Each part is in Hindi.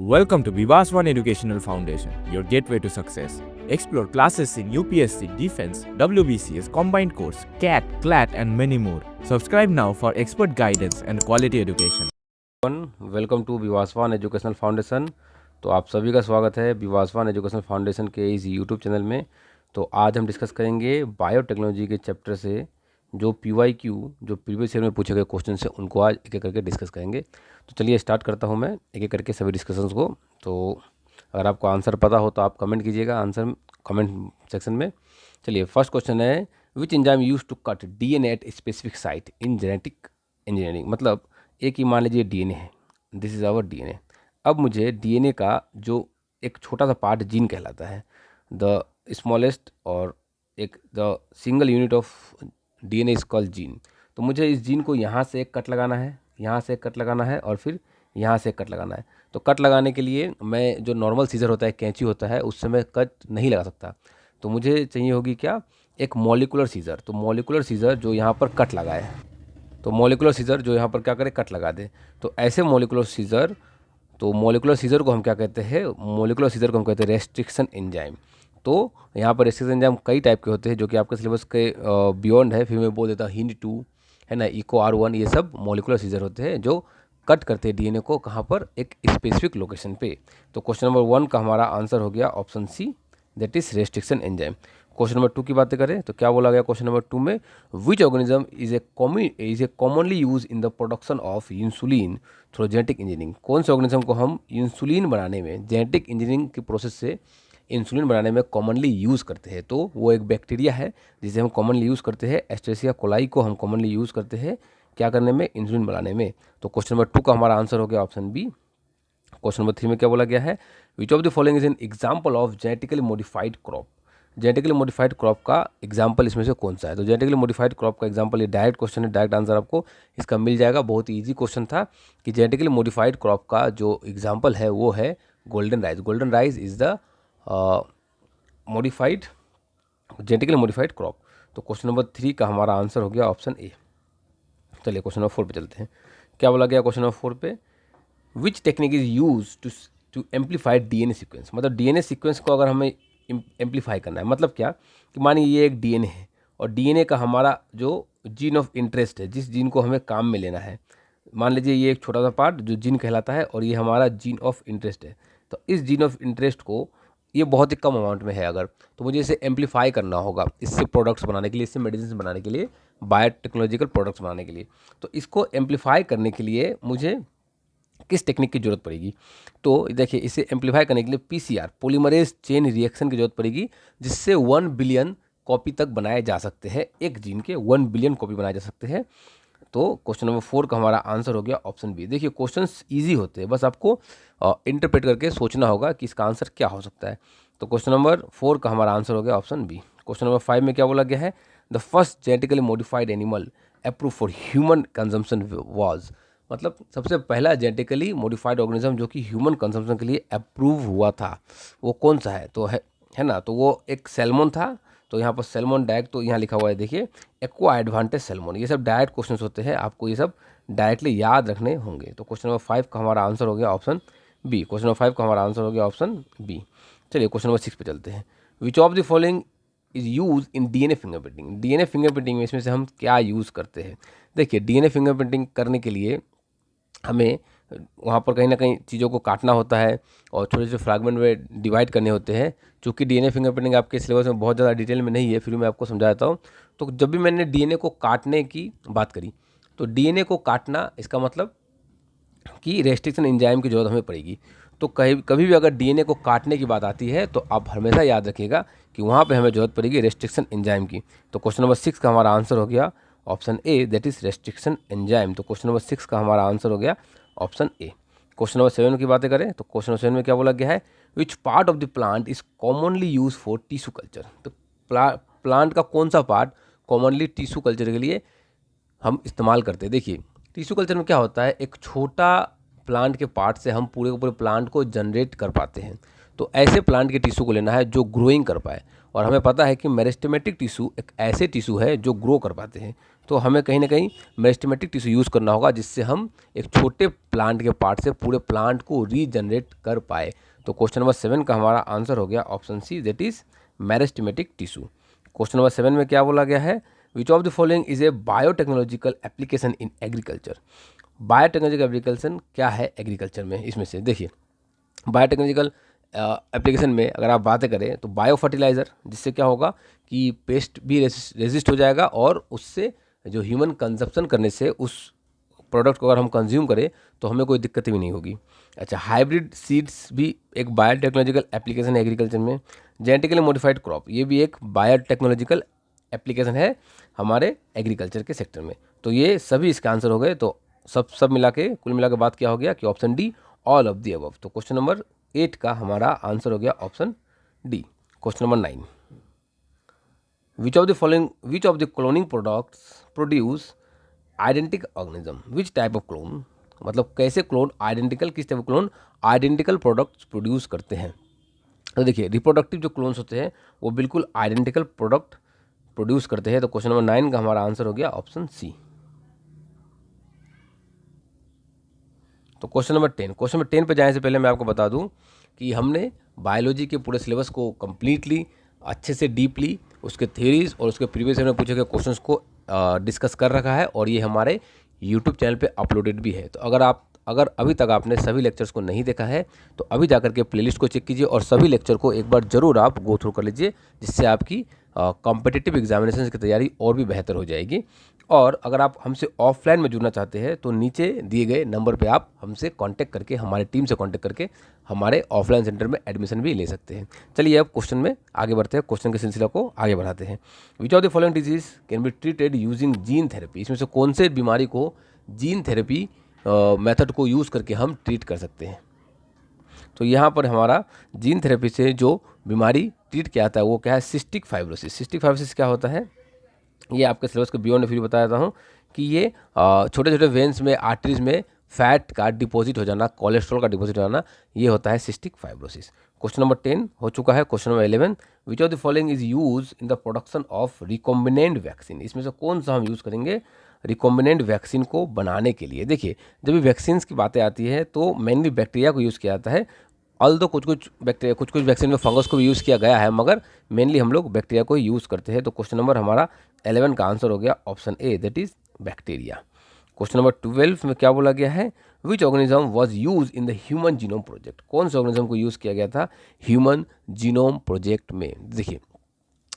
Welcome to Vivaswan Educational Foundation, your gateway to success. Explore classes in UPSC, Defense, WBCS, Combined Course, CAT, CLAT, and many more. Subscribe now for expert guidance and quality education. Welcome to Vivasvan educational foundation. तो आप सभी का स्वागत है विवासवान एजुकेशनल फाउंडेशन के इस यूट्यूब चैनल में। तो आज हम डिस्कस करेंगे बायोटेक्नोलॉजी के चैप्टर से जो PYQ जो प्रीवियस ईयर में पूछे गए क्वेश्चन से उनको आज एक एक करके डिस्कस करेंगे। तो चलिए स्टार्ट करता हूँ मैं एक एक करके सभी डिस्कशंस को। तो अगर आपको आंसर पता हो तो आप कमेंट कीजिएगा आंसर कमेंट सेक्शन में। चलिए फर्स्ट क्वेश्चन है, which enzyme use to cut DNA at specific site in genetic engineering. मतलब एक ही मान लीजिए DNA है, दिस इज़ आवर DNA। अब मुझे DNA का जो एक छोटा सा पार्ट जीन कहलाता है, द स्मॉलेस्ट और एक the single unit of DNA is called gene. तो मुझे इस जीन को यहाँ से एक कट लगाना है, यहाँ से एक कट लगाना है और फिर यहाँ से एक कट लगाना है। तो कट लगाने के लिए मैं जो नॉर्मल सीजर होता है, कैंची होता है, उससे मैं कट नहीं लगा सकता। तो मुझे चाहिए होगी क्या, एक मॉलिकुलर सीजर। तो मॉलिकुलर सीजर जो यहाँ पर कट लगाए, तो मॉलिकुलर सीजर जो यहाँ पर क्या करे, कट लगा दे। तो ऐसे मॉलिकुलर सीजर, तो मॉलिकुलर सीजर को हम क्या कहते हैं, मॉलिकुलर सीजर को हम कहते हैं रेस्ट्रिक्शन एंजाइम। तो यहाँ पर रेस्ट्रिक्शन एंजाइम कई टाइप के होते हैं जो कि आपके सिलेबस के बियॉन्ड है, फिर मैं बोल देता हूँ HindII है ना, EcoR1, ये सब मॉलिकुलर सीजर होते हैं जो कट करते हैं DNA को कहाँ पर, एक स्पेसिफिक लोकेशन पे। तो क्वेश्चन नंबर 1 का हमारा आंसर हो गया option C, that is restriction enzyme. Question number 2 की बातें करें तो क्या बोला गया क्वेश्चन नंबर 2 में, which organism is a commonly use in the production of insulin through genetic engineering. कौन से ऑर्गेनिज्म को हम इंसुलिन बनाने में, जेनेटिक इंजीनियरिंग की प्रोसेस से इंसुलिन बनाने में कॉमनली यूज़ करते हैं। तो वो एक बैक्टीरिया है जिसे हम कॉमनली यूज़ करते हैं, एस्टेरिया कोलाई को हम कॉमनली यूज़ करते हैं क्या करने में, इंसुलिन बनाने में। तो क्वेश्चन नंबर 2 का हमारा आंसर हो गया ऑप्शन बी। क्वेश्चन नंबर 3 में क्या बोला गया है, which of the following is an example of genetically modified crop. Genetically modified crop का एग्जाम्पल इसमें से कौन सा है। तो जेनेटिकली मॉडिफाइड क्रॉप का एग्जाम्पल, ये डायरेक्ट क्वेश्चन है, डायरेक्ट आंसर आपको इसका मिल जाएगा। बहुत ही ईजी क्वेश्चन था कि जेनेटिकली मॉडिफाइड क्रॉप का जो एग्जाम्पल है वो है golden rice. Golden rice is the modified, genetically modified crop. तो क्वेश्चन नंबर 3 का हमारा आंसर हो गया ऑप्शन ए। चलिए क्वेश्चन नंबर 4 पे चलते हैं। क्या बोला गया क्वेश्चन नंबर 4 पे, which technique is use to amplify DNA sequence. मतलब DNA सीक्वेंस को अगर हमें एम्पलीफाई करना है, मतलब क्या कि मानिए ये एक DNA है और DNA का हमारा जो जीन ऑफ इंटरेस्ट है, जिस जीन को हमें काम में लेना है, मान लीजिए ये एक छोटा सा पार्ट जो जीन कहलाता है और ये हमारा जीन ऑफ इंटरेस्ट है। तो इस जीन ऑफ इंटरेस्ट को, ये बहुत ही कम अमाउंट में है अगर, तो मुझे इसे एम्पलीफाई करना होगा इससे प्रोडक्ट्स बनाने के लिए, इससे मेडिसिन बनाने के लिए, बायोटेक्नोलॉजिकल प्रोडक्ट्स बनाने के लिए। तो इसको एम्पलीफाई करने के लिए मुझे किस टेक्निक की जरूरत पड़ेगी। तो देखिए इसे एम्पलीफाई करने के लिए PCR, पॉलीमरेज चेन रिएक्शन की जरूरत पड़ेगी, जिससे 1 बिलियन कॉपी तक बनाए जा सकते हैं, एक जीन के 1 बिलियन कॉपी बनाए जा सकते हैं। तो क्वेश्चन नंबर 4 का हमारा आंसर हो गया ऑप्शन बी। देखिए क्वेश्चंस इजी होते हैं, बस आपको इंटरप्रेट करके सोचना होगा कि इसका आंसर क्या हो सकता है। तो क्वेश्चन नंबर 4 का हमारा आंसर हो गया ऑप्शन बी। क्वेश्चन नंबर 5 में क्या बोला गया है, the first genetically modified animal approve for human consumption was. मतलब सबसे पहला जेनेटिकली मॉडिफाइड ऑर्गेनिज्म जो कि ह्यूमन कंजम्पशन के लिए अप्रूव हुआ था वो कौन सा है, तो है ना, तो वो एक सैल्मन था। तो यहाँ पर सैल्मन डायरेक्ट, तो यहाँ लिखा हुआ है देखिए, एक्वा एडवांटेज सैल्मन। ये सब डायरेक्ट क्वेश्चंस होते हैं, आपको ये सब डायरेक्टली याद रखने होंगे। तो क्वेश्चन नंबर 5 का हमारा आंसर हो गया ऑप्शन बी। क्वेश्चन नंबर 5 का हमारा आंसर हो गया ऑप्शन बी। चलिए क्वेश्चन नंबर 6 पे चलते हैं, विच of the following is use in DNA fingerprinting. DNA fingerprinting में इसमें से हम क्या यूज़ करते हैं। देखिए DNA फिंगरप्रिंटिंग करने के लिए हमें वहाँ पर कहीं ना कहीं चीज़ों को काटना होता है और छोटे छोटे फ्रैगमेंट में डिवाइड करने होते हैं। चूँकि DNA फिंगरप्रिंटिंग आपके सिलेबस में बहुत ज़्यादा डिटेल में नहीं है, फिर मैं आपको समझाता हूँ। तो जब भी मैंने DNA को काटने की बात करी, तो DNA को काटना इसका मतलब कि रेस्ट्रिक्शन एंजाइम की जरूरत हमें पड़ेगी। तो कहीं कभी भी अगर DNA को काटने की बात आती है तो आप हमेशा याद रखिएगा कि वहाँ पे हमें जरूरत पड़ेगी रेस्ट्रिक्शन एंजाइम की। तो क्वेश्चन नंबर 6 का हमारा आंसर हो गया option A, that is restriction enzyme. तो क्वेश्चन नंबर 6 का हमारा आंसर हो गया ऑप्शन ए। क्वेश्चन नंबर 7 की बातें करें तो क्वेश्चन नंबर 7 में क्या बोला गया है, which part of the plant is commonly use for tissue culture. तो प्लांट का कौन सा पार्ट कॉमनली टिश्यू कल्चर के लिए हम इस्तेमाल करते हैं। देखिए टिश्यू कल्चर में क्या होता है, एक छोटा प्लांट के पार्ट से हम पूरे के पूरे प्लांट को जनरेट कर पाते हैं। तो ऐसे प्लांट के टिश्यू को लेना है जो ग्रोइंग कर पाए, और हमें पता है कि मेरिस्टेमेटिक टिश्यू एक ऐसे टिश्यू है जो ग्रो कर पाते हैं, तो हमें कहीं ना कहीं मेरिस्टेमेटिक टिश्यू यूज़ करना होगा जिससे हम एक छोटे प्लांट के पार्ट से पूरे प्लांट को रीजनरेट कर पाए। तो क्वेश्चन नंबर 7 का हमारा आंसर हो गया option C, that is meristematic tissue. Question number 7 में क्या बोला गया है, which of the following is a biotechnological application in agriculture. Biotechnological application क्या है एग्रीकल्चर में, इसमें से देखिए बायोटेक्नोलॉजिकल एप्लीकेशन में अगर आप बातें करें तो बायो फर्टिलाइज़र, जिससे क्या होगा कि पेस्ट भी रेजिस्ट हो जाएगा और उससे जो ह्यूमन कंजप्शन करने से उस प्रोडक्ट को अगर हम कंज्यूम करें तो हमें कोई दिक्कत भी नहीं होगी। अच्छा, हाइब्रिड सीड्स भी एक बायोटेक्नोलॉजिकल एप्लीकेशन है एग्रीकल्चर में। जेनेटिकली मॉडिफाइड क्रॉप, ये भी एक बायोटेक्नोलॉजिकल एप्लीकेशन है हमारे एग्रीकल्चर के सेक्टर में। तो ये सभी इसका आंसर हो गए। तो सब मिला के कुल मिला के बात क्या हो गया कि option D, all of the above. तो क्वेश्चन नंबर 8 का हमारा आंसर हो गया option D. Question number 9, which of the cloning products produce identical organism, which type of clone, मतलब कैसे क्लोन आइडेंटिकल, किस type of clone identical products produce करते हैं। तो देखिए रिप्रोडक्टिव जो क्लोन्स होते हैं वो बिल्कुल आइडेंटिकल प्रोडक्ट प्रोड्यूस करते हैं। तो क्वेश्चन नंबर 9 का हमारा आंसर हो गया ऑप्शन सी। तो क्वेश्चन नंबर 10, क्वेश्चन नंबर 10 पे जाने से पहले मैं आपको बता दूं कि हमने बायोलॉजी के पूरे सिलेबस को कम्प्लीटली अच्छे से डीपली उसके थ्योरीज और उसके प्रीवियस ईयर में पूछे गए क्वेश्चंस को डिस्कस कर रखा है और ये हमारे यूट्यूब चैनल पे अपलोडेड भी है। तो अगर अभी तक आपने सभी लेक्चर्स को नहीं देखा है तो अभी जाकर के प्लेलिस्ट को चेक कीजिए और सभी लेक्चर को एक बार ज़रूर आप गो थ्रू कर लीजिए, जिससे आपकी कॉम्पिटिटिव एग्जामिनेशन की तैयारी और भी बेहतर हो जाएगी। और अगर आप हमसे ऑफलाइन में जुड़ना चाहते हैं तो नीचे दिए गए नंबर पे आप हमसे कांटेक्ट करके, हमारे टीम से कांटेक्ट करके हमारे ऑफलाइन सेंटर में एडमिशन भी ले सकते हैं। चलिए अब क्वेश्चन में आगे बढ़ते हैं, क्वेश्चन के सिलसिला को आगे बढ़ाते हैं। विच of the following disease can be treated using gene therapy, इसमें से कौन से बीमारी को जीन थेरेपी मेथड को यूज़ करके हम ट्रीट कर सकते हैं। तो यहाँ पर हमारा जीन थेरेपी से जो बीमारी ट्रीट किया जाता है वो क्या है, सिस्टिक फाइब्रोसिस। सिस्टिक फाइब्रोसिस क्या होता है, ये आपके सिलेबस के बियॉन्ड फिर बता देता हूँ कि ये छोटे छोटे वेंस में, आर्टरीज में फैट का डिपॉजिट हो जाना, कोलेस्ट्रॉल का डिपॉजिट हो जाना, ये होता है सिस्टिक फाइब्रोसिस। क्वेश्चन नंबर 10 हो चुका है। Question number 11, which of the following is use in the production of recombinant vaccine, इसमें से कौन सा हम यूज़ करेंगे रिकॉम्बिनेंट वैक्सीन को बनाने के लिए। देखिए जब भी वैक्सीन की बातें आती है तो मेनली बैक्टीरिया को यूज़ किया जाता है, ऑल्दो कुछ बैक्टीरिया कुछ वैक्सीन में फंगस को भी यूज़ किया गया है, मगर मेनली हम लोग बैक्टीरिया को यूज़ करते हैं। तो क्वेश्चन नंबर हमारा 11 का आंसर हो गया option A, that is bacteria. Question number 12 में क्या बोला गया है, which organism was use in the human genome project, कौन से ऑर्गेनिज्म को यूज़ किया गया था ह्यूमन जीनोम प्रोजेक्ट में। देखिए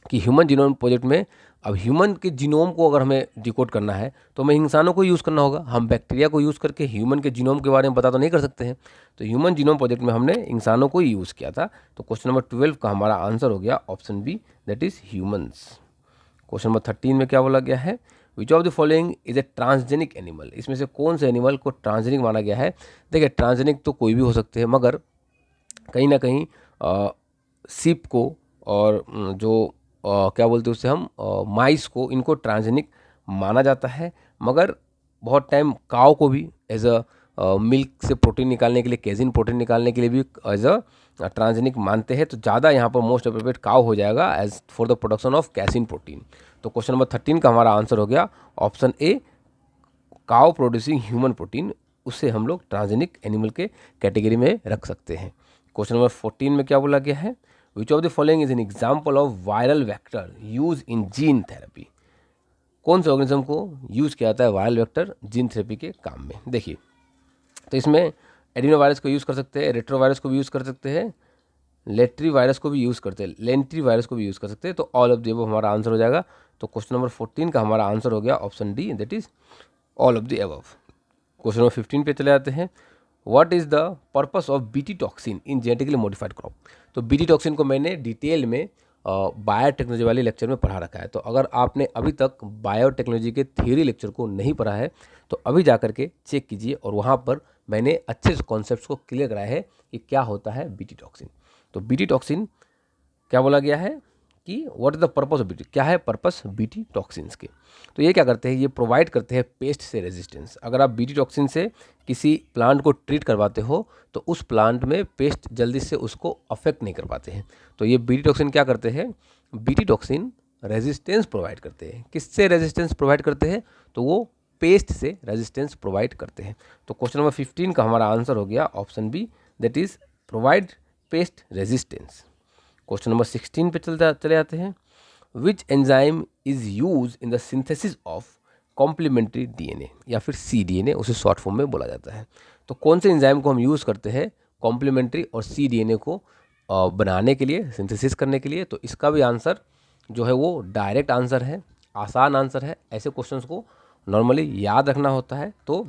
कि ह्यूमन जीनोम प्रोजेक्ट में अब ह्यूमन के जीनोम को अगर हमें डिकोड करना है तो हमें इंसानों को यूज़ करना होगा। हम बैक्टीरिया को यूज़ करके ह्यूमन के जीनोम के बारे में पता तो नहीं कर सकते हैं, तो ह्यूमन जीनोम प्रोजेक्ट में हमने इंसानों को ही यूज़ किया था। तो क्वेश्चन नंबर 12 का हमारा आंसर हो गया option B, that is humans. Question number 13 में क्या बोला गया है, which of the following is a transgenic animal, इसमें से कौन से एनिमल को ट्रांसजेनिक माना गया है। देखिए ट्रांसजेनिक तो कोई भी हो सकते हैं, मगर कहीं ना कहीं सीप को और जो क्या बोलते हैं उससे हम माइस को, इनको ट्रांसजेनिक माना जाता है। मगर बहुत टाइम काव को भी एज अ मिल्क से प्रोटीन निकालने के लिए, केजिन प्रोटीन निकालने के लिए भी एज अ ट्रांसजेनिक मानते हैं। तो ज़्यादा यहाँ पर मोस्ट अप्रोप्रिएट काव हो जाएगा as for the production of casein protein. तो क्वेश्चन नंबर 13 का हमारा आंसर हो गया ऑप्शन ए, काव प्रोड्यूसिंग ह्यूमन प्रोटीन, उससे हम लोग ट्रांसजेनिक एनिमल के कैटेगरी में रख सकते हैं। क्वेश्चन नंबर 14 में क्या बोला गया है, which of the following is an example of viral vector use in gene therapy, कौन से ऑर्गेनिज्म को यूज़ किया जाता है वायरल वेक्टर जीन थेरेपी के काम में। देखिए तो इसमें एडिनो वायरस को यूज़ कर सकते हैं, रेट्रो वायरस को भी यूज़ कर सकते हैं, लेट्री वायरस को भी यूज़ करते हैं, लेंट्री वायरस को भी यूज़ कर सकते हैं। तो ऑल ऑफ द अबव हमारा आंसर हो जाएगा। तो क्वेश्चन नंबर 14 का हमारा आंसर हो गया option D, that is all of the above. Question number 15 पे चले जाते हैं, what is the purpose of BT toxin in genetically modified crop. तो बीटी टॉक्सिन को मैंने डिटेल में बायोटेक्नोलॉजी वाले लेक्चर में पढ़ा रखा है। तो अगर आपने अभी तक बायोटेक्नोलॉजी के थ्योरी लेक्चर को नहीं पढ़ा है तो अभी जा करके चेक कीजिए, और वहाँ पर मैंने अच्छे से कॉन्सेप्ट्स को क्लियर कराया है कि क्या होता है बीटी टॉक्सिन। तो बीटी टॉक्सिन क्या बोला गया है कि what is the purpose of BT, क्या है पर्पस बीटी टॉक्सिन्स के। तो ये क्या करते हैं, ये प्रोवाइड करते हैं पेस्ट से रेजिस्टेंस। अगर आप बीटी टॉक्सिन से किसी प्लांट को ट्रीट करवाते हो तो उस प्लांट में पेस्ट जल्दी से उसको अफेक्ट नहीं कर पाते हैं। तो ये बीटी टॉक्सिन क्या करते हैं, बीटी टॉक्सिन रेजिस्टेंस प्रोवाइड करते हैं। किससे रेजिस्टेंस प्रोवाइड करते हैं? तो वो पेस्ट से रेजिस्टेंस प्रोवाइड करते हैं। तो क्वेश्चन नंबर 15 का हमारा आंसर हो गया option B, that is provide pest resistance. Question number 16 पे चले जाते हैं। Which enzyme is use in the synthesis of complementary DNA या फिर cDNA, उसे शॉर्ट फॉर्म में बोला जाता है। तो कौन से एंजाइम को हम यूज़ करते हैं कॉम्प्लीमेंट्री और cDNA को बनाने के लिए, सिंथेसिस करने के लिए? तो इसका भी आंसर जो है वो डायरेक्ट आंसर है, आसान आंसर है। ऐसे क्वेश्चंस को नॉर्मली याद रखना होता है। तो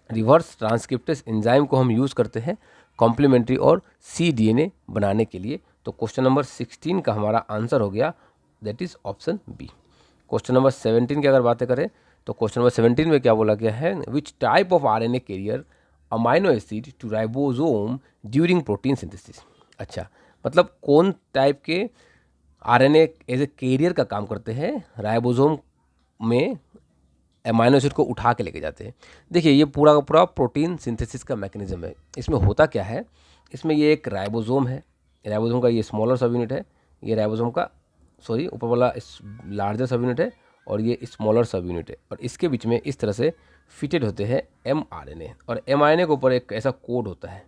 रिवर्स ट्रांसक्रिप्टेज एंजाइम को हम यूज़ करते हैं कॉम्प्लीमेंट्री और cDNA बनाने के लिए। तो क्वेश्चन नंबर 16 का हमारा आंसर हो गया, that is option B. Question number 17 की अगर बातें करें तो क्वेश्चन नंबर 17 में क्या बोला गया है? Which type of RNA carrier amino acid to ribosome during protein synthesis. अच्छा, मतलब कौन टाइप के RNA एज ए कैरियर का काम करते हैं, राइबोसोम में अमाइनो एसिड को उठा के लेके जाते हैं। देखिए, ये पूरा का पूरा प्रोटीन सिंथेसिस का मैकेनिज्म है। इसमें होता क्या है, इसमें ये एक राइबोसोम है, राइबोसोम का ये स्मॉलर सब यूनिट है, ये राइबोसोम का ऊपर वाला लार्जर सब यूनिट है और ये स्मॉलर सब यूनिट है, और इसके बीच में इस तरह से फिटेड होते हैं mRNA, और mRNA के ऊपर एक ऐसा कोड होता है,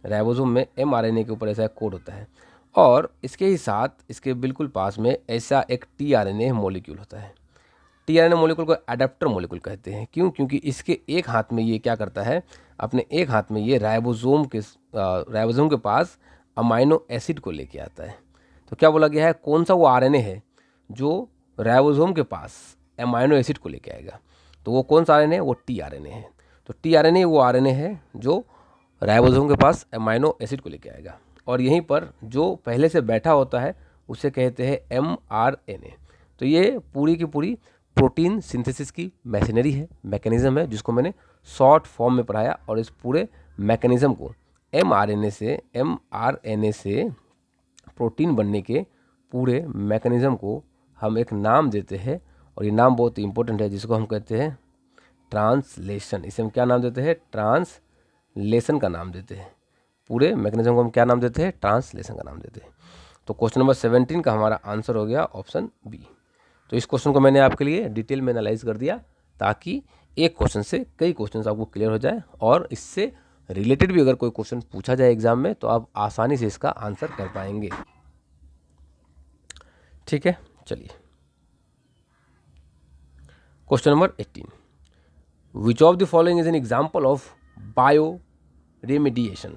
राइबोसोम में mRNA के ऊपर ऐसा एक कोड होता है, और इसके ही साथ इसके बिल्कुल पास में ऐसा एक tRNA मॉलिक्यूल होता है। tRNA मॉलिक्यूल को एडाप्टर मॉलिक्यूल कहते हैं। क्यों? क्योंकि इसके एक हाथ में ये क्या करता है, अपने एक हाथ में ये राइबोसोम के पास अमाइनो एसिड को लेके आता है। तो क्या बोला गया है, कौन सा वो RNA है जो राइबोसोम के पास अमाइनो एसिड को लेके आएगा? तो वो कौन सा RNA है? वो tRNA है। तो tRNA वो RNA है जो राइबोसोम के पास अमाइनो एसिड को लेके आएगा, और यहीं पर जो पहले से बैठा होता है उसे कहते हैं mRNA। तो ये पूरी की पूरी प्रोटीन सिंथेसिस की मशीनरी है, मैकेनिज्म है, जिसको मैंने शॉर्ट फॉर्म में पढ़ाया, और इस पूरे मैकेनिज्म को mRNA से प्रोटीन बनने के पूरे मैकेनिज्म को हम एक नाम देते हैं, और ये नाम बहुत ही इंपॉर्टेंट है, जिसको हम कहते हैं ट्रांसलेशन। इसे हम क्या नाम देते हैं? ट्रांसलेशन का नाम देते हैं। पूरे मैकेनिज्म को हम क्या नाम देते हैं? ट्रांसलेशन का नाम देते हैं। तो क्वेश्चन नंबर 17 का हमारा आंसर हो गया ऑप्शन बी। तो इस क्वेश्चन को मैंने आपके लिए डिटेल में एनालाइज कर दिया, ताकि एक क्वेश्चन से कई क्वेश्चन आपको क्लियर हो जाए, और इससे रिलेटेड भी अगर कोई क्वेश्चन पूछा जाए एग्जाम में तो आप आसानी से इसका आंसर कर पाएंगे। ठीक है, चलिए question number 18। Which of the following is an example of bio remediation.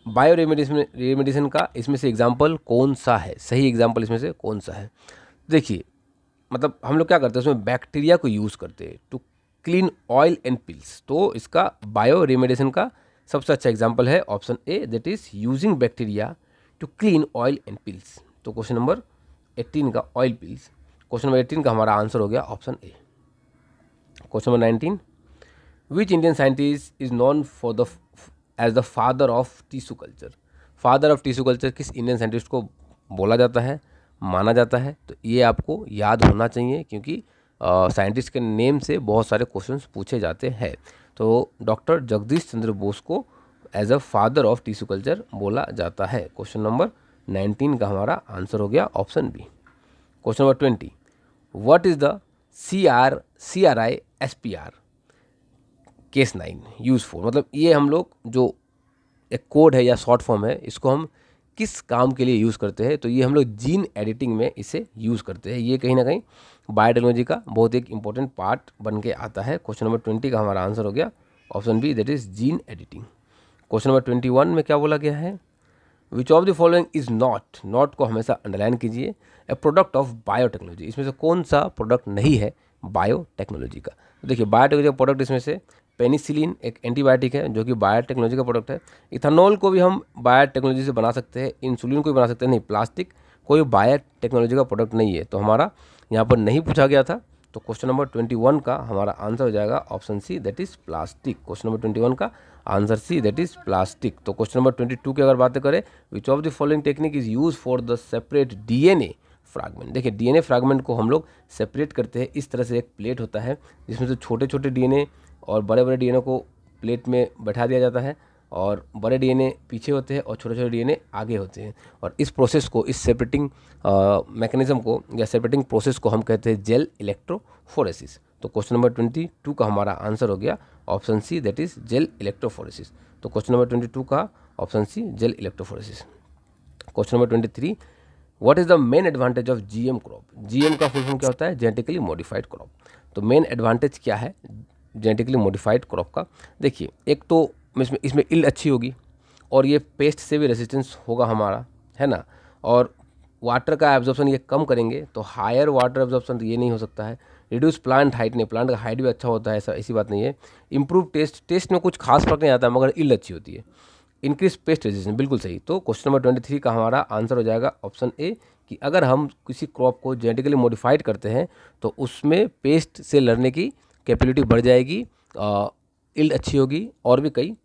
Bio remediation का इसमें से एग्जाम्पल कौन सा है? सही एग्जाम्पल इसमें से कौन सा है? देखिए, मतलब हम लोग क्या करते हैं, उसमें बैक्टीरिया को यूज़ करते हैं to clean oil and pills. तो इसका बायो रेमेडिएशन का सबसे अच्छा एग्जाम्पल है option A, that is using bacteria to clean oil and pills. तो क्वेश्चन नंबर 18 का ऑयल पिल्स, क्वेश्चन नंबर 18 का हमारा आंसर हो गया option A. Question number 19, which Indian scientist is known for as the father of tissue culture. फादर ऑफ टिश्यू कल्चर किस इंडियन साइंटिस्ट को बोला जाता है, माना जाता है? तो ये आपको याद होना चाहिए, क्योंकि साइंटिस्ट के नेम से बहुत सारे क्वेश्चंस पूछे जाते हैं। तो डॉक्टर जगदीश चंद्र बोस को as a father of tissue culture बोला जाता है। क्वेश्चन नंबर 19 का हमारा आंसर हो गया option B. Question number 20, what is the CRI-SPR Cas 9 use for. मतलब ये हम लोग जो एक कोड है या शॉर्ट फॉर्म है, इसको हम किस काम के लिए यूज़ करते हैं? तो ये हम लोग जीन एडिटिंग में इसे यूज़ करते हैं। ये कहीं ना कहीं बायोटेक्नोलॉजी का बहुत एक इंपॉर्टेंट पार्ट बन के आता है। क्वेश्चन नंबर 20 का हमारा आंसर हो गया option B, that is gene editing. Question number 21 में क्या बोला गया है? Which of the following is not को हमेशा अंडरलाइन कीजिए, ए प्रोडक्ट ऑफ बायोटेक्नोलॉजी। इसमें से कौन सा प्रोडक्ट नहीं है बायोटेक्नोलॉजी का? तो देखिए, बायोटेक्नोलॉजी का प्रोडक्ट इसमें से पेनिसिलिन एक एंटीबायोटिक है जो कि बायोटेक्नोलॉजी का प्रोडक्ट है। इथेनॉल को भी हम बायोटेक्नोलॉजी से बना सकते हैं, इंसुलिन को भी बना सकते हैं। नहीं, प्लास्टिक कोई बायोटेक्नोलॉजी का प्रोडक्ट नहीं है, तो हमारा यहाँ पर नहीं पूछा गया था। तो क्वेश्चन नंबर 21 का हमारा आंसर हो जाएगा option C, that is plastic. Question number 21 का answer C, that is plastic. तो क्वेश्चन नंबर 22 की अगर बातें करें, which of the following technique is use for the separate DNA fragment. देखिए, DNA फ्रैगमेंट को हम लोग सेपरेट करते हैं। इस तरह से एक प्लेट होता है जिसमें से छोटे छोटे DNA और बड़े बड़े DNA को प्लेट में बैठा दिया जाता है, और बड़े डीएनए पीछे होते हैं और छोटे छोटे डीएनए आगे होते हैं। और इस प्रोसेस को, इस सेपरेटिंग मैकेनिज्म को या सेपरेटिंग प्रोसेस को हम कहते हैं जेल इलेक्ट्रोफोरेसिस। तो क्वेश्चन नंबर 22 का हमारा आंसर हो गया option C, that is gel electrophoresis. तो क्वेश्चन नंबर 22 का option C gel electrophoresis. Question number 23, what is the main advantage of GM crop? GM का फुल फॉर्म क्या होता है? Genetically modified crop. तो मेन एडवांटेज क्या है जेनेटिकली मॉडिफाइड क्रॉप का? देखिए, एक तो इसमें इल्ड अच्छी होगी और ये पेस्ट से भी रेजिस्टेंस होगा हमारा, है ना। और वाटर का एब्जॉर्प्शन ये कम करेंगे, तो हायर वाटर एब्जॉर्प्शन ये नहीं हो सकता है। रिड्यूस प्लांट हाइट, नहीं, प्लांट का हाइट भी अच्छा होता है, ऐसी बात नहीं है। इंप्रूव टेस्ट में कुछ खास फर्क नहीं आता, मगर इल्ड अच्छी होती है। इंक्रीज पेस्ट रेजिस्टेंस, बिल्कुल सही। तो क्वेश्चन नंबर 23 का हमारा आंसर हो जाएगा ऑप्शन ए, कि अगर हम किसी क्रॉप को जेनेटिकली मॉडिफाइड करते हैं तो उसमें पेस्ट से लड़ने की कैपेबिलिटी बढ़ जाएगी, इल्ड अच्छी होगी, और भी कई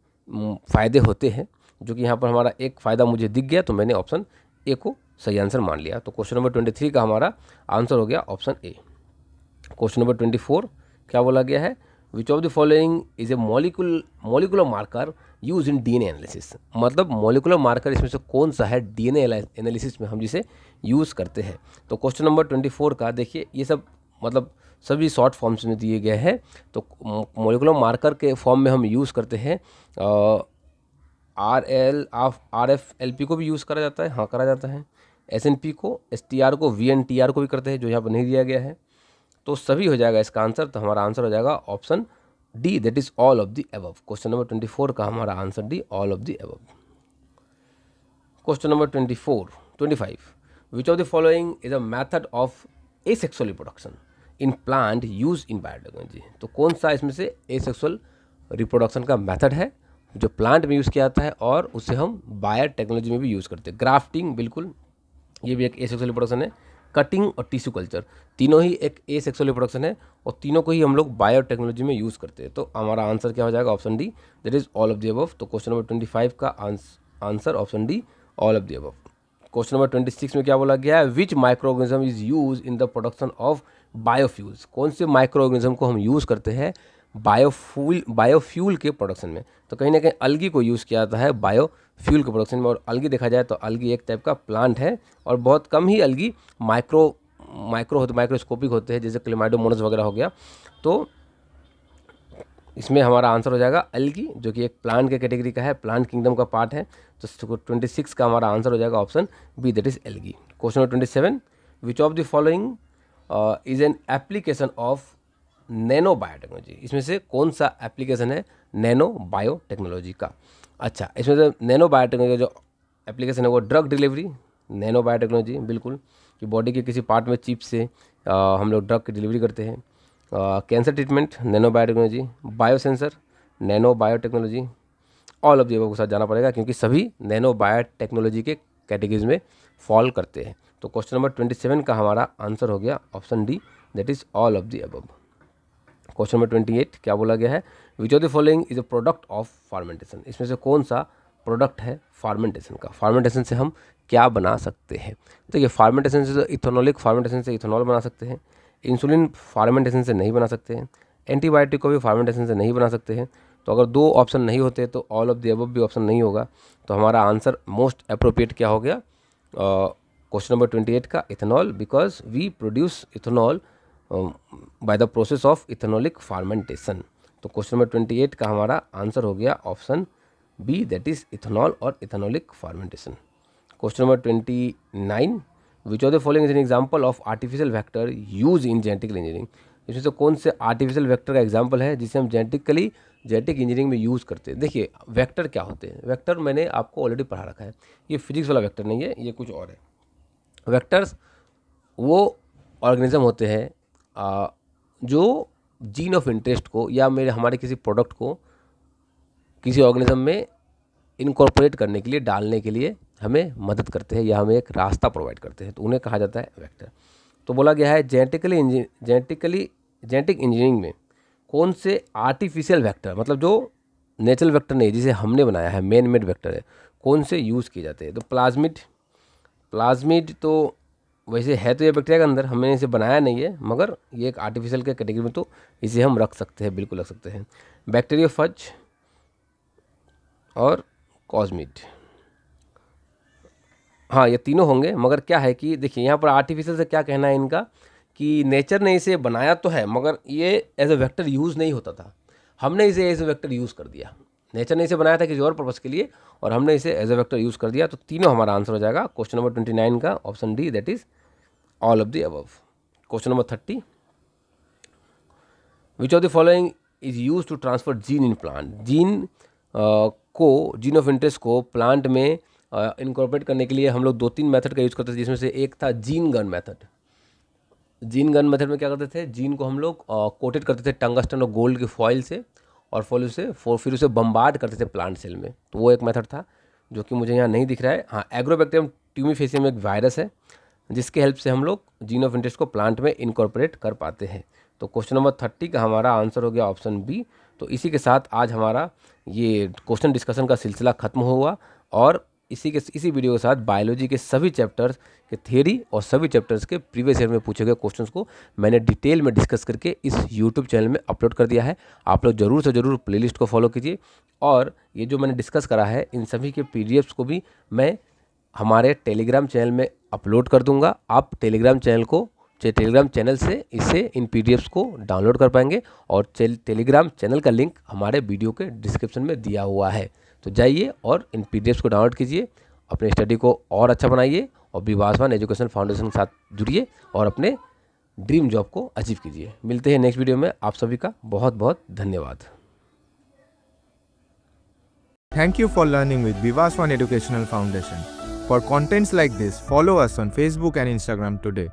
फ़ायदे होते हैं, जो कि यहाँ पर हमारा एक फ़ायदा मुझे दिख गया, तो मैंने ऑप्शन ए को सही आंसर मान लिया। तो क्वेश्चन नंबर 23 का हमारा आंसर हो गया ऑप्शन ए। क्वेश्चन नंबर 24 क्या बोला गया है? Which of the following is a molecular marker use in DNA analysis? मतलब मॉलिकुलर मार्कर इसमें से कौन सा है डीएनए एनालिसिस में हम जिसे यूज़ करते हैं? तो क्वेश्चन नंबर 24 का देखिए, ये सब मतलब सभी शॉर्ट फॉर्म्स में दिए गए हैं। तो मॉलिकुलर मार्कर के फॉर्म में हम यूज़ करते हैं RFLP को भी यूज़ करा जाता है, हाँ करा जाता है। SNP को, STR को, VNTR को भी करते हैं, जो यहाँ पर नहीं दिया गया है। तो सभी हो जाएगा इसका आंसर। तो हमारा आंसर हो जाएगा option D, that is all of the above. Question number 24 का हमारा answer D, all of the above. Question number 25, which of the following is a method of asexual reproduction in plant use in biotechnology? तो कौन सा इसमें से एसेक्सुअल रिप्रोडक्शन का मेथड है जो प्लांट में यूज़ किया जाता है और उसे हम बायोटेक्नोलॉजी में भी यूज़ करते हैं? ग्राफ्टिंग, बिल्कुल, ये भी एक एसेक्सुअल रिप्रोडक्शन है। कटिंग और टिश्यू कल्चर, तीनों ही एक एसेक्सुअल रिप्रोडक्शन है और तीनों को ही हम लोग बायोटेक्नोलॉजी में यूज़ करते हैं। तो हमारा आंसर क्या हो जाएगा? Option D, that is all of the above. तो क्वेश्चन नंबर 25 का answer option D, all of the above. Question number 26 में क्या बोला गया है? Which micro organism is use in the production of biofuels? कौन से माइक्रो ऑर्गेनिज्म को हम यूज़ करते हैं बायोफ्यूल के प्रोडक्शन में? तो कहीं ना कहीं अलगी को यूज़ किया जाता है बायोफ्यूल के प्रोडक्शन में। और अलगी देखा जाए तो अलगी एक टाइप का प्लांट है, और बहुत कम ही अलगी माइक्रोस्कोपिक होते हैं, जैसे क्लेमाइडोमोनास वगैरह हो गया। तो इसमें हमारा आंसर हो जाएगा अलगी, जो कि एक प्लांट के कैटेगरी का है, प्लांट किंगडम का पार्ट है। तो 26 का हमारा आंसर हो जाएगा option B, that is algae. Question number 27, which of the following is an application of nano biotechnology? इसमें से कौन सा एप्लीकेशन है नैनो बायोटेक्नोलॉजी का? अच्छा, इसमें से नैनो बायोटेक्नोलॉजी जो एप्लीकेशन है वो ड्रग डिलीवरी, नैनो बायोटेक्नोलॉजी, बिल्कुल, कि बॉडी के किसी पार्ट में चिप से हम लोग ड्रग की डिलीवरी करते हैं। Cancer treatment, nano biotechnology. Biosensor, nano biotechnology. All of the above के साथ जाना पड़ेगा, क्योंकि सभी नैनो बायोटेक्नोलॉजी के कैटेगरीज में फॉल करते हैं। तो क्वेश्चन नंबर 27 का हमारा आंसर हो गया option D, that is all of the above. Question number 28 क्या बोला गया है? Which of the following is a product of fermentation? इसमें से कौन सा प्रोडक्ट है फार्मेंटेशन का? फार्मेंटेशन से हम क्या बना सकते हैं? तो ये फार्मेंटेशन से, इथेनॉलिक फार्मेंटेशन से इथेनॉल बना सकते हैं। इंसुलिन फार्मेंटेशन से नहीं बना सकते हैं। एंटीबायोटिक को भी फार्मेंटेशन से नहीं बना सकते हैं। तो अगर दो ऑप्शन नहीं होते तो ऑल ऑफ द अबव भी ऑप्शन नहीं होगा। तो हमारा आंसर मोस्ट अप्रोप्रिएट क्या हो गया? क्वेश्चन नंबर 28 का ethanol, because we produce ethanol by the process of ethanolic fermentation. तो क्वेश्चन नंबर 28 का हमारा आंसर हो गया option B, that is ethanol और ethanolic fermentation. Question number 29, which of the following is an example of artificial vector use in genetical engineering? इसमें से कौन से आर्टिफिशियल वेक्टर का एग्जाम्पल है जिसे हम जेनेटिक इंजीनियरिंग में यूज़ करते हैं? देखिए, वेक्टर क्या होते हैं? वेक्टर मैंने आपको ऑलरेडी पढ़ा रखा है, ये फिजिक्स वाला वेक्टर नहीं है, ये कुछ और है। वेक्टर्स वो ऑर्गेनिज्म होते हैं जो जीन ऑफ इंटरेस्ट को या हमारे किसी प्रोडक्ट को किसी ऑर्गेनिज्म में इनकॉर्पोरेट करने के लिए, डालने के लिए हमें मदद करते हैं या हमें एक रास्ता प्रोवाइड करते हैं, तो उन्हें कहा जाता है वेक्टर। तो बोला गया है जेनेटिक इंजीनियरिंग में कौन से आर्टिफिशियल वेक्टर, मतलब जो नेचुरल वेक्टर नहीं जिसे हमने बनाया है, मैन मेड वेक्टर है, कौन से यूज़ किए जाते हैं? तो प्लाज्मिड तो वैसे है तो ये बैक्टीरिया के अंदर, हमने इसे बनाया नहीं है, मगर ये एक आर्टिफिशियल के कैटेगरी में, तो इसे हम रख सकते हैं, बिल्कुल रख सकते हैं। बैक्टीरियोफज और कॉस्मिड। हाँ, ये तीनों होंगे, मगर क्या है कि देखिए यहाँ पर आर्टिफिशियल से क्या कहना है इनका कि नेचर ने इसे बनाया तो है मगर ये एज ए वेक्टर यूज़ नहीं होता था, हमने इसे एज ए वेक्टर यूज़ कर दिया। नेचर ने इसे बनाया था किसी और पर्पज़ के लिए और हमने इसे एज ए वेक्टर यूज़ कर दिया। तो तीनों हमारा आंसर हो जाएगा क्वेश्चन नंबर 29 का option D, that is all of the above. Question number 30, which of the following is use to transfer gene in plant. Gene of interest को प्लांट में इनकॉर्पोरेट करने के लिए हम लोग 2-3 मेथड का यूज़ करते थे, जिसमें से एक था gene gun method. Gene gun method में क्या करते थे, जीन को हम लोग कोटेड करते थे टंगस्टन और गोल्ड की फॉइल से और फिर उसे बम्बार्ड करते थे प्लांट सेल में। तो वो एक मेथड था जो कि मुझे यहाँ नहीं दिख रहा है। हाँ, एग्रोबैक्टीरियम ट्यूमिफेसियम एक वायरस है जिसके हेल्प से हम लोग जीन ऑफ इंटरेस्ट को प्लांट में इनकॉर्पोरेट कर पाते हैं। तो क्वेश्चन नंबर 30 का हमारा आंसर हो गया ऑप्शन बी। तो इसी के साथ आज हमारा ये क्वेश्चन डिस्कशन का सिलसिला खत्म हुआ और इसी वीडियो के साथ बायोलॉजी के सभी चैप्टर्स के थ्योरी और सभी चैप्टर्स के प्रीवियस ईयर में पूछे गए क्वेश्चंस को मैंने डिटेल में डिस्कस करके इस यूट्यूब चैनल में अपलोड कर दिया है। आप लोग ज़रूर से ज़रूर प्लेलिस्ट को फॉलो कीजिए और ये जो मैंने डिस्कस करा है इन सभी के पीडीएफ्स को भी मैं हमारे टेलीग्राम चैनल में अपलोड कर दूंगा। आप टेलीग्राम चैनल से इसे इन पीडीएफ्स को डाउनलोड कर पाएंगे और टेलीग्राम चैनल का लिंक हमारे वीडियो के डिस्क्रिप्शन में दिया हुआ है। तो जाइए और इन पीडीएफ्स को डाउनलोड कीजिए, अपने स्टडी को और अच्छा बनाइए और विवासवान एजुकेशन फाउंडेशन के साथ जुड़िए और अपने ड्रीम जॉब को अचीव कीजिए। मिलते हैं नेक्स्ट वीडियो में। आप सभी का बहुत बहुत धन्यवाद। Thank you for learning with Vivaswan Educational Foundation. For contents like this, follow us on Facebook and Instagram today.